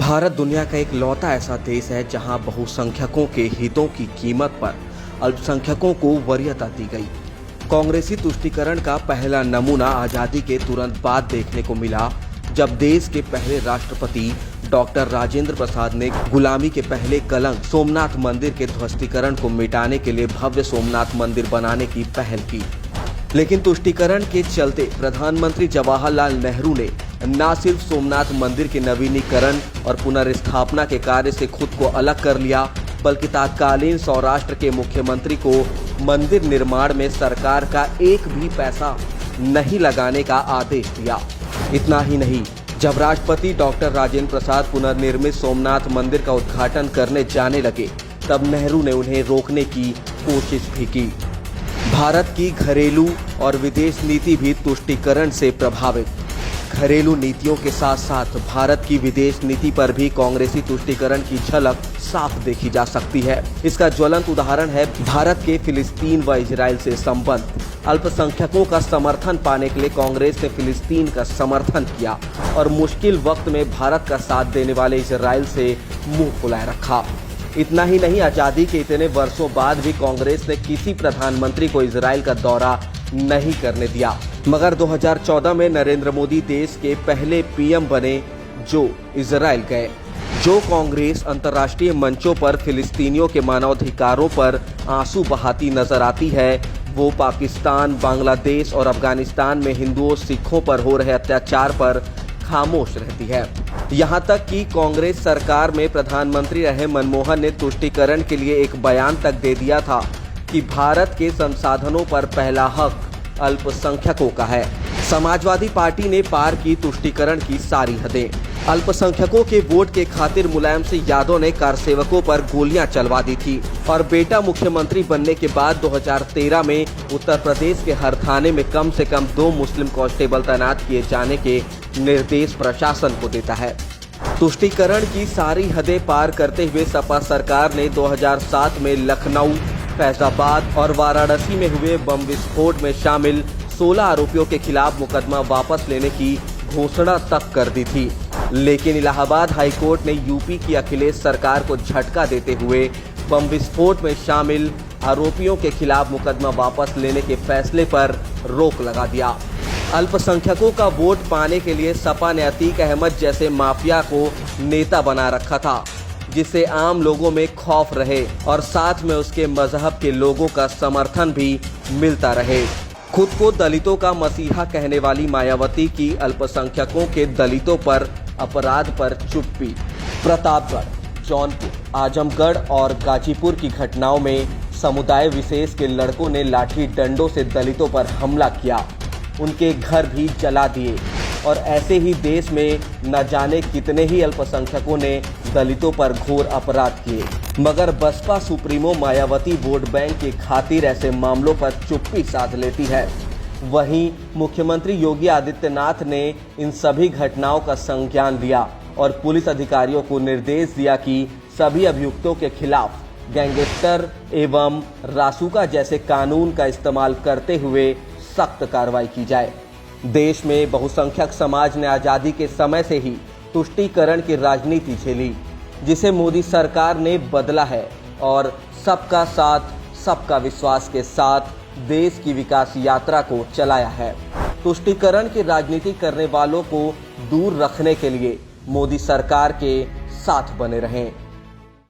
भारत दुनिया का एक लौता ऐसा देश है जहां बहुसंख्यकों के हितों की कीमत पर अल्पसंख्यकों को वरीयता दी गई। कांग्रेसी तुष्टीकरण का पहला नमूना आजादी के तुरंत बाद देखने को मिला, जब देश के पहले राष्ट्रपति डॉक्टर राजेंद्र प्रसाद ने गुलामी के पहले कलंक सोमनाथ मंदिर के ध्वस्तीकरण को मिटाने के लिए भव्य सोमनाथ मंदिर बनाने की पहल की। लेकिन तुष्टीकरण के चलते प्रधानमंत्री जवाहरलाल नेहरू ने न सिर्फ सोमनाथ मंदिर के नवीनीकरण और पुनर्स्थापना के कार्य से खुद को अलग कर लिया, बल्कि तत्कालीन सौराष्ट्र के मुख्यमंत्री को मंदिर निर्माण में सरकार का एक भी पैसा नहीं लगाने का आदेश दिया। इतना ही नहीं, जब राष्ट्रपति डॉक्टर राजेंद्र प्रसाद पुनर्निर्मित सोमनाथ मंदिर का उद्घाटन करने जाने लगे, तब नेहरू ने उन्हें रोकने की कोशिश भी की। भारत की घरेलू और विदेश नीति भी तुष्टीकरण से प्रभावित। घरेलू नीतियों के साथ साथ भारत की विदेश नीति पर भी कांग्रेसी तुष्टीकरण की झलक साफ देखी जा सकती है। इसका ज्वलंत उदाहरण है भारत के फिलिस्तीन व इजराइल से संबंध। अल्पसंख्यकों का समर्थन पाने के लिए कांग्रेस ने फिलिस्तीन का समर्थन किया और मुश्किल वक्त में भारत का साथ देने वाले इजराइल से मुंह फुलाए रखा। इतना ही नहीं, आजादी के इतने वर्षों बाद भी कांग्रेस ने किसी प्रधानमंत्री को इजराइल का दौरा नहीं करने दिया। मगर 2014 में नरेंद्र मोदी देश के पहले पीएम बने जो इजराइल गए। जो कांग्रेस अंतर्राष्ट्रीय मंचों पर फिलिस्तीनियों के मानवाधिकारों पर आंसू बहाती नजर आती है, वो पाकिस्तान, बांग्लादेश और अफगानिस्तान में हिंदुओं सिखों पर हो रहे अत्याचार पर खामोश रहती है। यहाँ तक कि कांग्रेस सरकार में प्रधानमंत्री रहे मनमोहन ने तुष्टीकरण के लिए एक बयान तक दे दिया था कि भारत के संसाधनों पर पहला हक अल्पसंख्यकों का है। समाजवादी पार्टी ने पार की तुष्टीकरण की सारी हदें। अल्पसंख्यकों के वोट के खातिर मुलायम सिंह यादव ने कारसेवकों पर गोलियां चलवा दी थी और बेटा मुख्यमंत्री बनने के बाद 2013 में उत्तर प्रदेश के हर थाने में कम से कम 2 मुस्लिम कांस्टेबल तैनात किए जाने के निर्देश प्रशासन को देता है। तुष्टीकरण की सारी हदें पार करते हुए सपा सरकार ने 2007 में लखनऊ, फैजाबाद और वाराणसी में हुए बम विस्फोट में शामिल 16 आरोपियों के खिलाफ मुकदमा वापस लेने की घोषणा तक कर दी थी। लेकिन इलाहाबाद हाईकोर्ट ने यूपी की अखिलेश सरकार को झटका देते हुए बम विस्फोट में शामिल आरोपियों के खिलाफ मुकदमा वापस लेने के फैसले पर रोक लगा दिया। अल्पसंख्यकों का वोट पाने के लिए सपा ने अतीक अहमद जैसे माफिया को नेता बना रखा था, जिससे आम लोगों में खौफ रहे और साथ में उसके मजहब के लोगों का समर्थन भी मिलता रहे। खुद को दलितों का मसीहा कहने वाली मायावती की अल्पसंख्यकों के दलितों पर अपराध पर चुप्पी। प्रतापगढ़, जौनपुर, आजमगढ़ और गाजीपुर की घटनाओं में समुदाय विशेष के लड़कों ने लाठी डंडों से दलितों पर हमला किया, उनके घर भी जला दिए और ऐसे ही देश में न जाने कितने ही अल्पसंख्यकों ने दलितों पर घोर अपराध किए। मगर Baspa supremo Mayawati vote bank की खातिर ऐसे मामलों पर चुप्पी साध लेती है। वहीं मुख्यमंत्री योगी आदित्यनाथ ने इन सभी घटनाओं का संज्ञान लिया और पुलिस अधिकारियों को निर्देश दिया कि सभी अभियुक्तों के खिलाफ गैंगस्टर एवं रासुका जैसे कानून का इस्तेमाल करते हुए सख्त कार्रवाई की जाए। देश में बहुसंख्यक समाज ने आजादी के समय से ही तुष्टीकरण की राजनीति झेली, जिसे मोदी सरकार ने बदला है और सबका साथ सबका विश्वास के साथ देश की विकास यात्रा को चलाया है। तुष्टीकरण की राजनीति करने वालों को दूर रखने के लिए मोदी सरकार के साथ बने रहें।